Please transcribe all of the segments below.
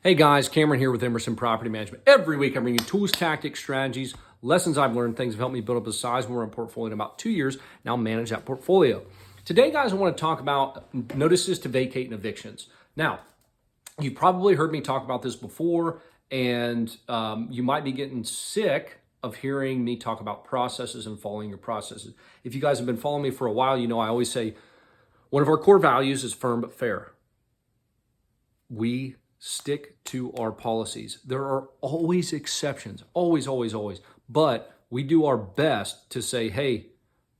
Hey guys, Cameron here with Emerson Property Management. Every week I bring you tools, tactics, strategies, lessons I've learned, things that have helped me build up a sizable portfolio in about 2 years. Now manage that portfolio. Today, guys, I want to talk about notices to vacate and evictions. Now, you've probably heard me talk about this before, and you might be getting sick of hearing me talk about processes and following your processes. If you guys have been following me for a while, you know I always say one of our core values is firm but fair. We stick to our policies. There are always exceptions, always. But we do our best to say, hey,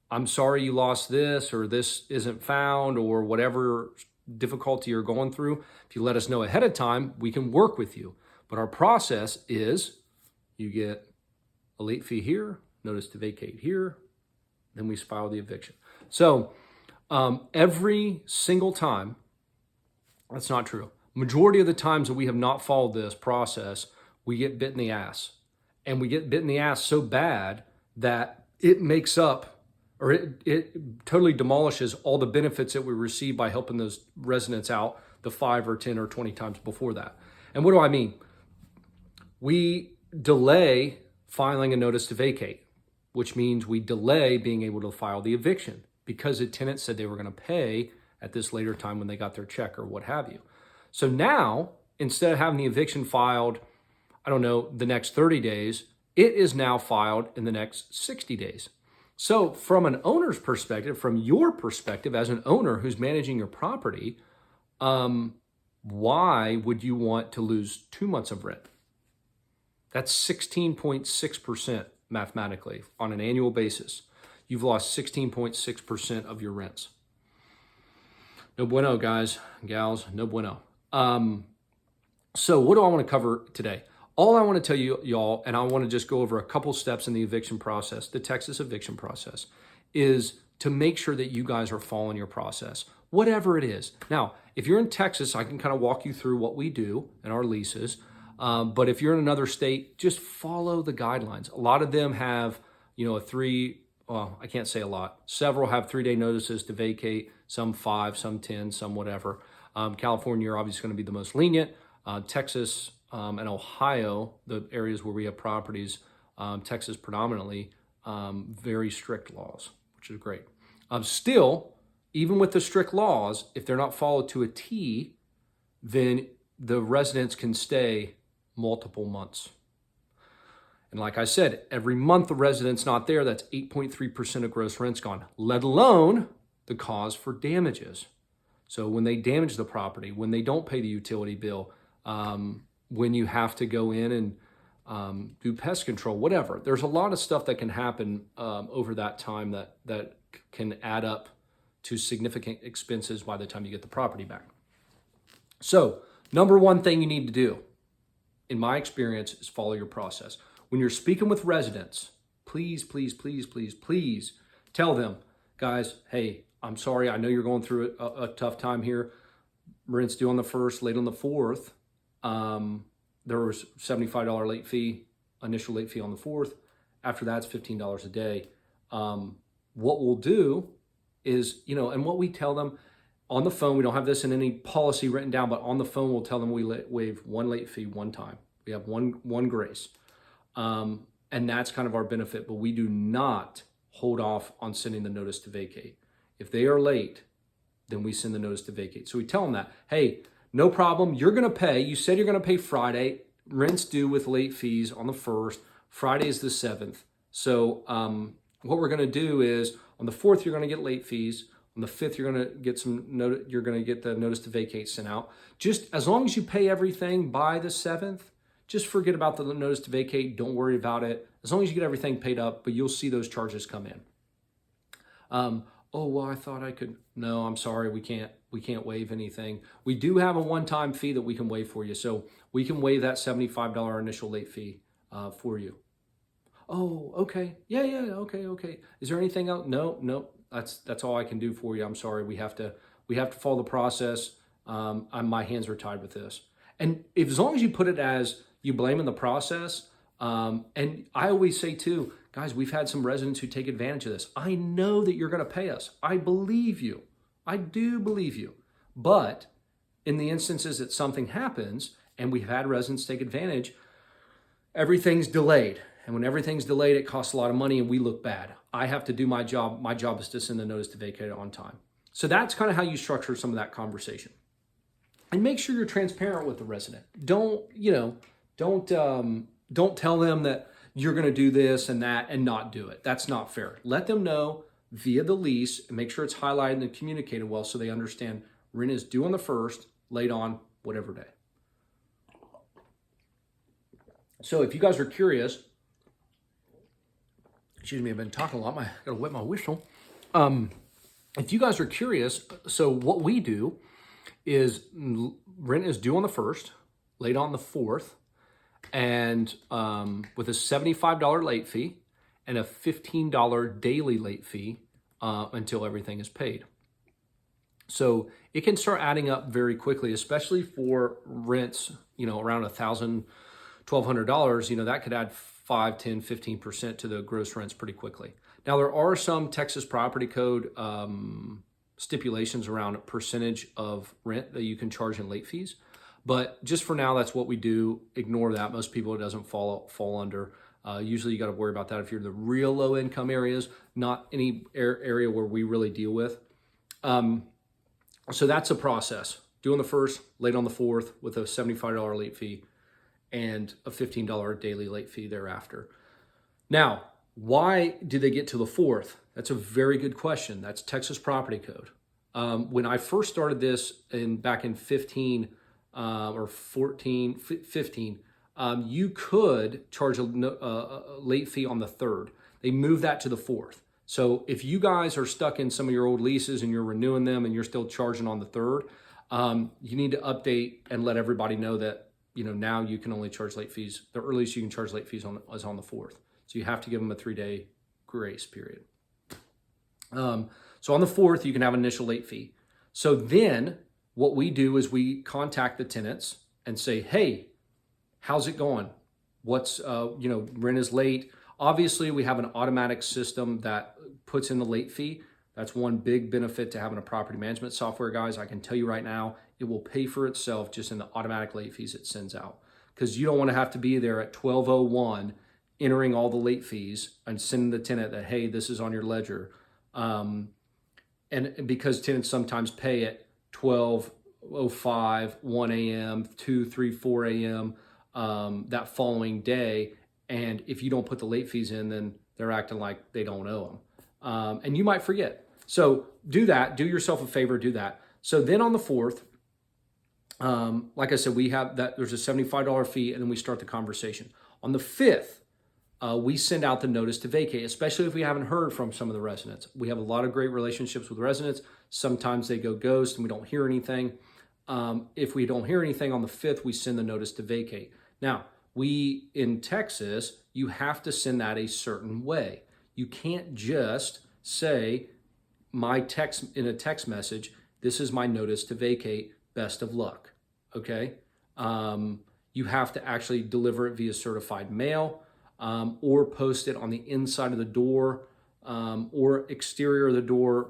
I'm sorry you lost this, or this isn't found, or whatever difficulty you're going through. If you let us know ahead of time, we can work with you. But our process is you get a late fee here, notice to vacate here, then we file the eviction. So every single time, that's not true. Majority of the times that we have not followed this process, we get bit in the ass. And we get bit in the ass so bad that it makes up, or it totally demolishes all the benefits that we receive by helping those residents out the 5 or 10 or 20 times before that. And what do I mean? We delay filing a notice to vacate, which means we delay being able to file the eviction because the tenant said they were going to pay at this later time when they got their check or what have you. So now, instead of having the eviction filed, I don't know, the next 30 days, it is now filed in the next 60 days. So from an owner's perspective, from your perspective as an owner who's managing your property, why would you want to lose 2 months of rent? That's 16.6% mathematically on an annual basis. You've lost 16.6% of your rents. No bueno, guys, gals, no bueno. So what do I want to cover today? All I want to tell you, y'all, and I want to just go over a couple steps in the eviction process, the Texas eviction process, is to make sure that you guys are following your process, whatever it is. Now, if you're in Texas, I can kind of walk you through what we do in our leases. But if you're in another state, just follow the guidelines. A lot of them have, I can't say a lot. Several have 3-day notices to vacate, some 5, some 10, some whatever. California are obviously going to be the most lenient. Texas and Ohio, the areas where we have properties, Texas predominantly, very strict laws, which is great. Still, even with the strict laws, if they're not followed to a T, then the residents can stay multiple months. And like I said, every month the resident's not there, that's 8.3% of gross rents gone, let alone the cause for damages. So when they damage the property, when they don't pay the utility bill, when you have to go in and do pest control, whatever. There's a lot of stuff that can happen over that time that can add up to significant expenses by the time you get the property back. So number one thing you need to do, in my experience, is follow your process. When you're speaking with residents, please tell them, guys, hey, I'm sorry, I know you're going through a tough time here. Rent's due on the 1st, late on the 4th. There was $75 late fee, initial late fee on the 4th. After that, it's $15 a day. What we'll do is, and what we tell them on the phone, we don't have this in any policy written down, but on the phone, we'll tell them we waive one late fee one time. We have one grace. And that's kind of our benefit, but we do not hold off on sending the notice to vacate. If they are late, then we send the notice to vacate. So we tell them that, hey, no problem, you're going to pay. You said you're going to pay Friday. Rent's due with late fees on the 1st. Friday is the 7th. So what we're going to do is on the 4th, you're going to get late fees. On the 5th, you're going to get you're going to get the notice to vacate sent out. Just as long as you pay everything by the 7th, just forget about the notice to vacate. Don't worry about it. As long as you get everything paid up, but you'll see those charges come in. Oh, well, I thought I could. No, I'm sorry. We can't waive anything. We do have a one-time fee that we can waive for you. So we can waive that $75 initial late fee for you. Oh, okay. Yeah. Okay. Is there anything else? No. That's all I can do for you. I'm sorry. We have to follow the process. My hands are tied with this. And as long as you put it as you blaming the process, and I always say too, guys, we've had some residents who take advantage of this. I know that you're going to pay us. I believe you. I do believe you. But in the instances that something happens And we've had residents take advantage. Everything's delayed. And when everything's delayed, it costs a lot of money and we look bad. I have to do my job. My job is to send the notice to vacate on time. So that's kind of how you structure some of that conversation. And make sure you're transparent with the resident. Don't tell them that you're going to do this and that and not do it. That's not fair. Let them know via the lease and make sure it's highlighted and communicated well so they understand rent is due on the 1st, late on whatever day. So if you guys are curious, excuse me, I've been talking a lot. I gotta wet my whistle. If you guys are curious, so what we do is rent is due on the 1st, late on the 4th, and with a $75 late fee and a $15 daily late fee until everything is paid. So it can start adding up very quickly, especially for rents, around $1,000, $1,200, that could add 5, 10, 15% to the gross rents pretty quickly. Now, there are some Texas Property Code stipulations around a percentage of rent that you can charge in late fees. But just for now, that's what we do. Ignore that. Most people, it doesn't fall under. Usually you got to worry about that if you're in the real low income areas, not any area where we really deal with. So that's a process. Due on the 1st, late on the 4th with a $75 late fee and a $15 daily late fee thereafter. Now, why did they get to the 4th? That's a very good question. That's Texas Property Code. When I first started this back in 15 or 14, 15, you could charge a late fee on the 3rd. They moved that to the 4th. So if you guys are stuck in some of your old leases and you're renewing them and you're still charging on the 3rd, you need to update and let everybody know that now you can only charge late fees. The earliest you can charge late fees is on the 4th. So you have to give them a 3-day grace period. So on the 4th, you can have an initial late fee. So then what we do is we contact the tenants and say, hey, how's it going? What's, rent is late. Obviously, we have an automatic system that puts in the late fee. That's one big benefit to having a property management software, guys. I can tell you right now, it will pay for itself just in the automatic late fees it sends out. Because you don't want to have to be there at 12:01 entering all the late fees and sending the tenant that, hey, this is on your ledger. And because tenants sometimes pay at 12:05, 1 a.m., 2, 3, 4 a.m. That following day. And if you don't put the late fees in, then they're acting like they don't owe them. And you might forget. So do that. Do yourself a favor. Do that. So then on the 4th, like I said, we have that. There's a $75 fee, and then we start the conversation. On the 5th, we send out the notice to vacate, especially if we haven't heard from some of the residents. We have a lot of great relationships with residents. Sometimes they go ghost and we don't hear anything. If we don't hear anything on the 5th, we send the notice to vacate. Now, in Texas, you have to send that a certain way. You can't just say in a text message, this is my notice to vacate, best of luck, okay? You have to actually deliver it via certified mail or post it on the inside of the door or exterior of the door,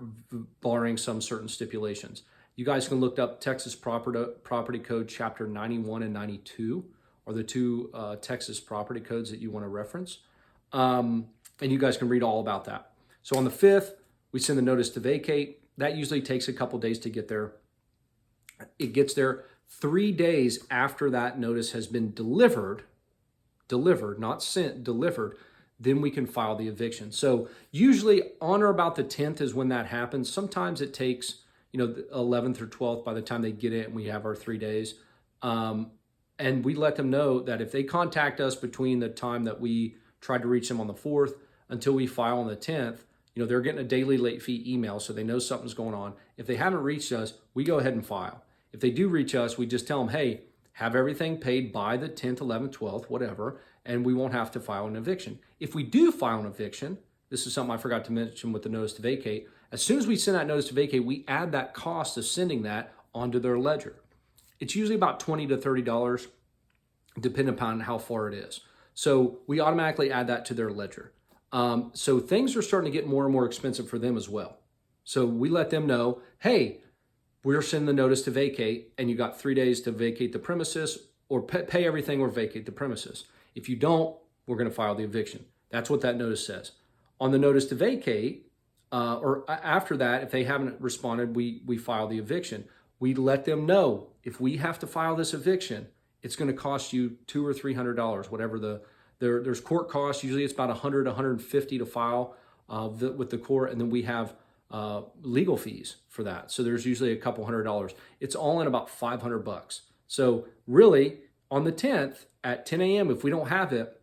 barring some certain stipulations. You guys can look up Texas Property Code Chapter 91 and 92 are the two Texas property codes that you want to reference. And you guys can read all about that. So on the 5th, we send the notice to vacate. That usually takes a couple days to get there. It gets there 3 days after that notice has been delivered, not sent, delivered, then we can file the eviction. So usually on or about the 10th is when that happens. Sometimes it takes, the 11th or 12th by the time they get it and we have our 3 days. And we let them know that if they contact us between the time that we tried to reach them on the 4th until we file on the 10th, they're getting a daily late fee email, so they know something's going on. If they haven't reached us, we go ahead and file. If they do reach us, we just tell them, hey, have everything paid by the 10th, 11th, 12th, whatever, and we won't have to file an eviction. If we do file an eviction, this is something I forgot to mention with the notice to vacate, as soon as we send that notice to vacate, we add that cost of sending that onto their ledger. It's usually about $20 to $30, depending upon how far it is. So we automatically add that to their ledger. So things are starting to get more and more expensive for them as well. So we let them know, hey, we're sending the notice to vacate and you got 3 days to vacate the premises or pay everything or vacate the premises. If you don't, we're going to file the eviction. That's what that notice says. On the notice to vacate, or after that, if they haven't responded, we file the eviction. We let them know if we have to file this eviction, it's going to cost you $200 or $300, whatever there's court costs. Usually it's about $100, $150 to file with the court, and then we have legal fees for that. So there's usually a couple $100. It's all in about $500. So really, on the 10th at 10 a.m., if we don't have it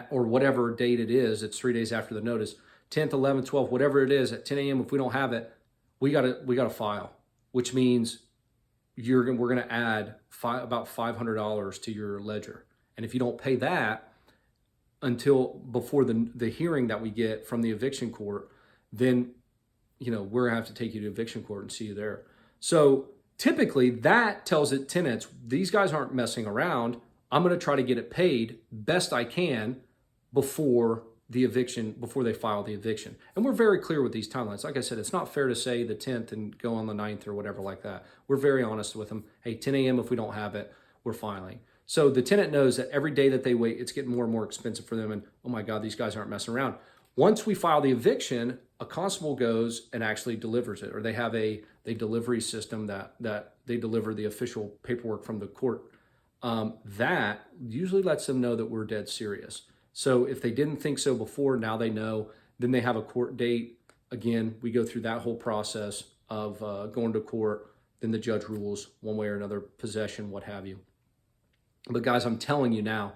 or whatever date it is, it's 3 days after the notice, 10th, 11th, 12th, whatever it is, at 10 a.m., if we don't have it, we gotta file, which means we're gonna add about $500 to your ledger. And if you don't pay that until before the hearing that we get from the eviction court, then we're gonna have to take you to eviction court and see you there. So typically that tells it tenants, these guys aren't messing around. I'm gonna try to get it paid best I can before the eviction, before they file the eviction. And we're very clear with these timelines. Like I said, it's not fair to say the 10th and go on the 9th or whatever like that. We're very honest with them. Hey, 10 a.m. if we don't have it, we're filing. So the tenant knows that every day that they wait, it's getting more and more expensive for them. And oh my God, these guys aren't messing around. Once we file the eviction, a constable goes and actually delivers it, or they have a delivery system that they deliver the official paperwork from the court. That usually lets them know that we're dead serious. So if they didn't think so before, now they know. Then they have a court date. Again, we go through that whole process of going to court. Then the judge rules one way or another, possession, what have you. But guys, I'm telling you now,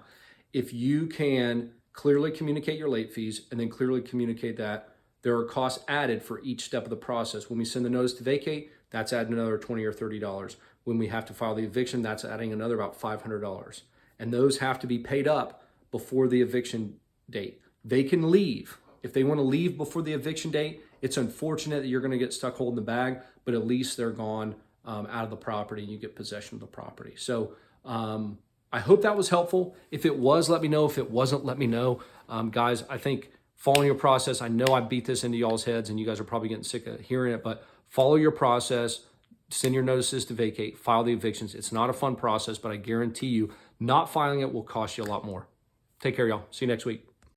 if you can clearly communicate your late fees and then clearly communicate that there are costs added for each step of the process. When we send the notice to vacate, that's adding another $20 or $30. When we have to file the eviction, that's adding another about $500. And those have to be paid up before the eviction date. They can leave. If they want to leave before the eviction date, it's unfortunate that you're going to get stuck holding the bag, but at least they're gone out of the property and you get possession of the property. So I hope that was helpful. If it was, let me know. If it wasn't, let me know. Guys, I think following your process, I know I beat this into y'all's heads and you guys are probably getting sick of hearing it, but follow your process, send your notices to vacate, file the evictions. It's not a fun process, but I guarantee you not filing it will cost you a lot more. Take care, y'all. See you next week.